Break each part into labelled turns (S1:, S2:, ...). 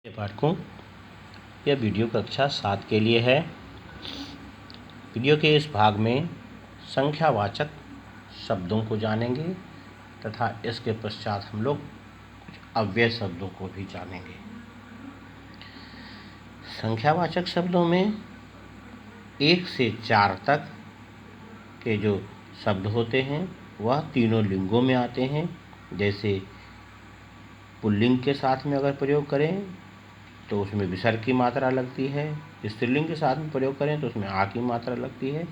S1: पाठकों, यह वीडियो कक्षा 7 के लिए है। वीडियो के इस भाग में संख्यावाचक शब्दों को जानेंगे तथा इसके पश्चात हम लोग कुछ अव्यय शब्दों को भी जानेंगे। संख्यावाचक शब्दों में 1 से 4 तक के जो शब्द होते हैं वह तीनों लिंगों में आते हैं। जैसे पुल्लिंग के साथ में अगर प्रयोग करें तो उसमें विसर्ग की मात्रा लगती है, स्त्रीलिंग के साथ में प्रयोग करें तो उसमें आ की मात्रा लगती है,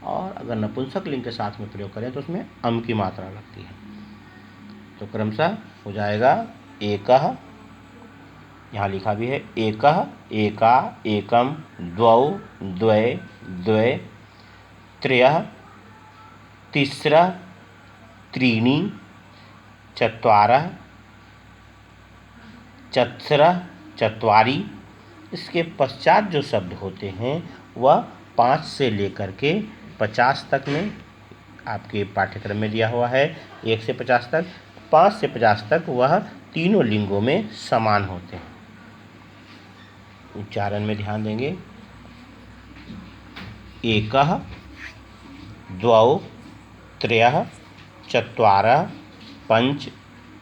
S1: और अगर नपुंसक लिंग के साथ में प्रयोग करें तो उसमें अम की मात्रा लगती है। तो क्रमशः हो जाएगा एकः, यहाँ लिखा भी है एकः, एका, एकम, द्वौ, द्वय, द्वय, त्रयः, तिस्रः, त्रीणि, चत्वारः, चत्स्रः, चत्वारि। इसके पश्चात जो शब्द होते हैं वह 5 से लेकर के 50 तक में आपके पाठ्यक्रम में दिया हुआ है। 1 से 50 तक, 5 से 50 तक वह तीनों लिंगों में समान होते हैं। उच्चारण में ध्यान देंगे। एकः, द्वौ, त्रयः, चत्वारः, पंच,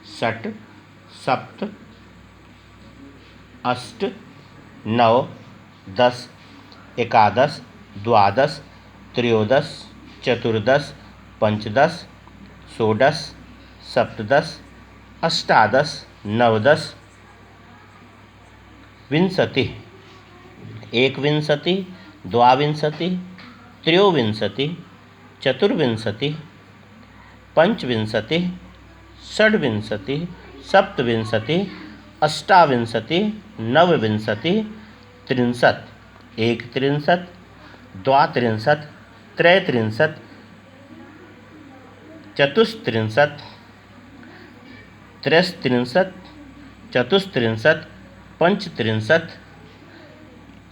S1: षट्, सप्त, अष्ट, नव, 10, एकादश, द्वादश, त्रयोदश, चतुर्दश, पंचदश, षोडश, सप्तदश, अष्टादश, नवदश, विंशतिः, एकविंशतिः, द्वाविंशतिः, त्रयोविंशतिः, चतुर्विंशतिः, पंचविंशतिः, षड्विंशतिः, सप्तविंशतिः, अष्टाविंशतिः, नवविंशतिः, 63, एकत्रिंशत्, द्वात्रिंशत्, त्रैत्रिंशत्, चतुस्त्रिंशत्, त्रयस्त्रिंशत्, चतुस्त्रिंशत्, पंचत्रिंशत्,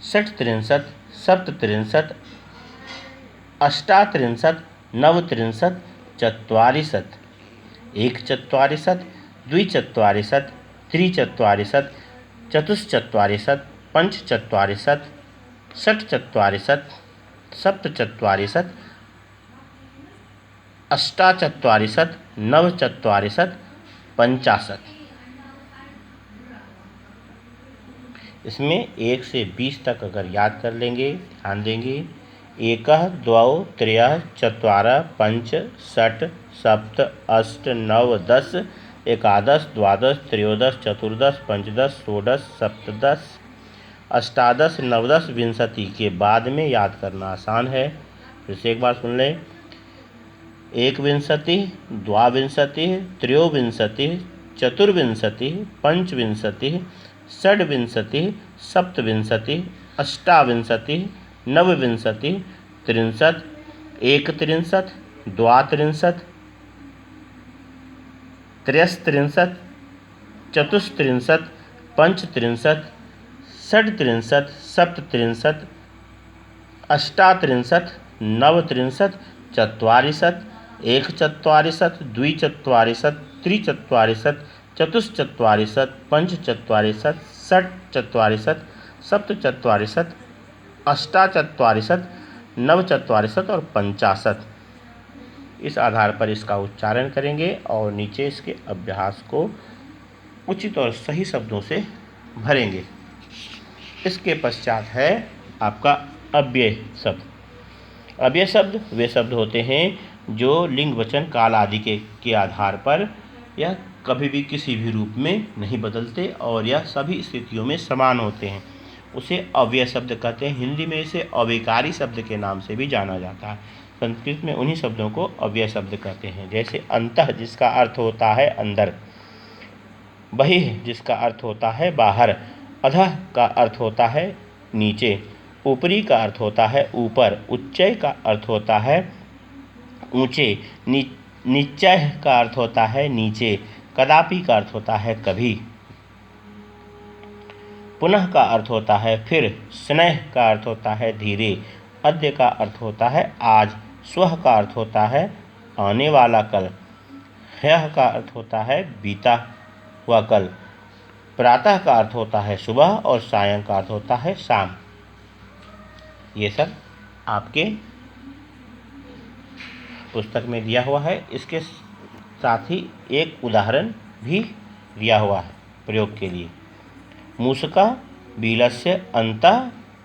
S1: षट्त्रिंशत्, सप्तत्रिंशत्, अष्टात्रिंशत्, नवत्रिंशत्, चत्वारिंशत्, एकचत्वारिंशत्, द्विचत्वारिंशत्, त्रिचत्वारिंशत्, चतुश्चत्वारिंशत्, पंचचत्वारिंशत्, षट्चत्वारिंशत्, सप्तचत्वारिंशत्, अष्टाचत्वारिंशत्, नवचत्वारिंशत्, 50। इसमें 1 से 20 तक अगर याद कर लेंगे, ध्यान देंगे। एकः, द्वौ, त्रयः, चत्वारः, पंच, षट्, सप्त, अष्ट, नव, 10, एकादश, द्वादश, त्रयोदश, चतुर्दश, पंचदश, षोडश, सप्तदश, अष्टादश, नवदश, विंशति के बाद में याद करना आसान है। फिर से एक बार सुन लें। एकविंशतिः, द्वाविंशतिः, त्रयोविंशतिः, चतुर्विंशतिः, पंचविंशतिः, षड्विंशतिः, सप्तविंशतिः, अष्टाविंशतिः, नवविंशतिः, 63, एकत्रिंशत्, द्वात्रिंशत्, त्रयस्त्रिंशत्, चतुस्त्रिंशत्, पंचत्रिंशत्, षड्त्रिंशत्, सप्तत्रिंशत्, अष्टात्रिंशत्, नवत्रिंशत्, चत्वारिंशत्, एकचत्वारिंशत्, द्विचत्वारिंशत्, त्रिचत्वारिंशत्, चतुश्चत्वारिंशत्, पंचचत्वारिंशत्, षट्चत्वारिंशत्, सप्तचत्वारिंशत्, अष्टाचत्वारिंशत्, नवचत्वारिंशत् और 50। इस आधार पर इसका उच्चारण करेंगे और नीचे इसके अभ्यास को उचित और सही शब्दों से भरेंगे। इसके पश्चात है आपका अव्यय शब्द। अव्यय शब्द वे शब्द होते हैं जो लिंग, वचन, काल आदि के आधार पर यह कभी भी किसी भी रूप में नहीं बदलते और यह सभी स्थितियों में समान होते हैं। उसे अव्यय शब्द कहते हैं। हिंदी में इसे अविकारी शब्द के नाम से भी जाना जाता है। संस्कृत में उन्हीं शब्दों को अव्यय शब्द कहते हैं। जैसे अंतः, जिसका अर्थ होता है अंदर, बहिः, जिसका अर्थ होता है बाहर, अधः का अर्थ होता है नीचे, ऊपरी का अर्थ होता है ऊपर, उच्चय का अर्थ होता है ऊंचे, निश्चय का अर्थ होता है नीचे, कदापि का अर्थ होता है कभी, पुनः का अर्थ होता है फिर, स्नेह का अर्थ होता है धीरे, अद्य का अर्थ होता है आज, स्वः का अर्थ होता है आने वाला कल, ह्यः का अर्थ होता है बीता हुआ कल, प्रातः का अर्थ होता है सुबह और सायं का अर्थ होता है शाम। ये सब आपके पुस्तक में दिया हुआ है। इसके साथ ही एक उदाहरण भी दिया हुआ है प्रयोग के लिए। मूषका बिलस्य अंतः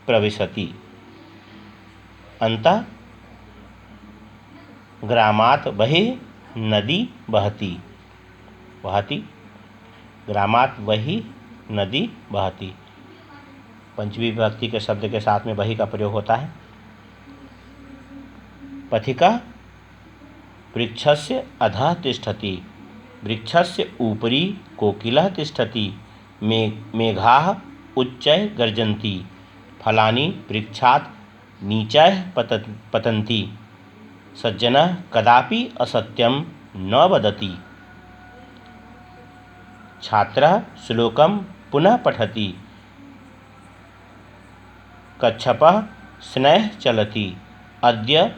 S1: प्रविशति। अंतः ग्रामात् बहिः नदी बहती। बहती ग्रामात् बहिः नदी बहती। पंचमी विभक्ति के शब्द के साथ में बही का प्रयोग होता है। पथिका वृक्षस्य अधः तिष्ठति। वृक्षस्य उपरि कोकिलः तिष्ठति। मेघाः उच्चैः गर्जन्ति। फलानि वृक्षात् नीचैः पतन्ति। सज्जनः कदापि असत्यं न वदति। छात्रः श्लोकं पुनः पठति। कच्छपः शनैः चलति। अद्य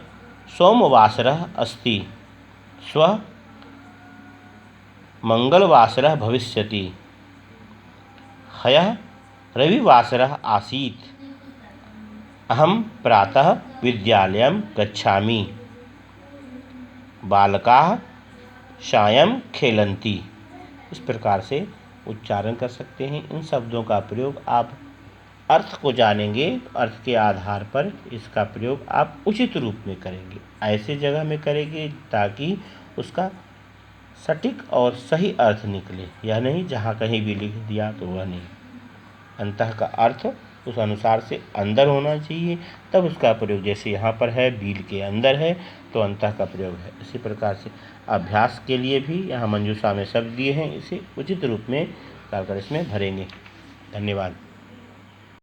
S1: सोमवासरः अस्ति। श्वः मंगलवासरः भविष्यति। ह्यः रविवासरः आसीत्। अहं प्रातः विद्यालयं गच्छामि। बालकाः सायं खेलन्ति। इस प्रकार से उच्चारण कर सकते हैं। इन शब्दों का प्रयोग आप अर्थ को जानेंगे, अर्थ के आधार पर इसका प्रयोग आप उचित रूप में करेंगे। ऐसे जगह में करेंगे ताकि उसका सटीक और सही अर्थ निकले, यह नहीं जहाँ कहीं भी लिख दिया तो वह नहीं। अंतः का अर्थ उस अनुसार से अंदर होना चाहिए, तब उसका प्रयोग। जैसे यहाँ पर है बिल के अंदर है तो अंतः का प्रयोग है। इसी प्रकार से अभ्यास के लिए भी यहाँ मंजूषा में शब्द दिए हैं, इसे उचित रूप में डालकर इसमें भरेंगे। धन्यवाद।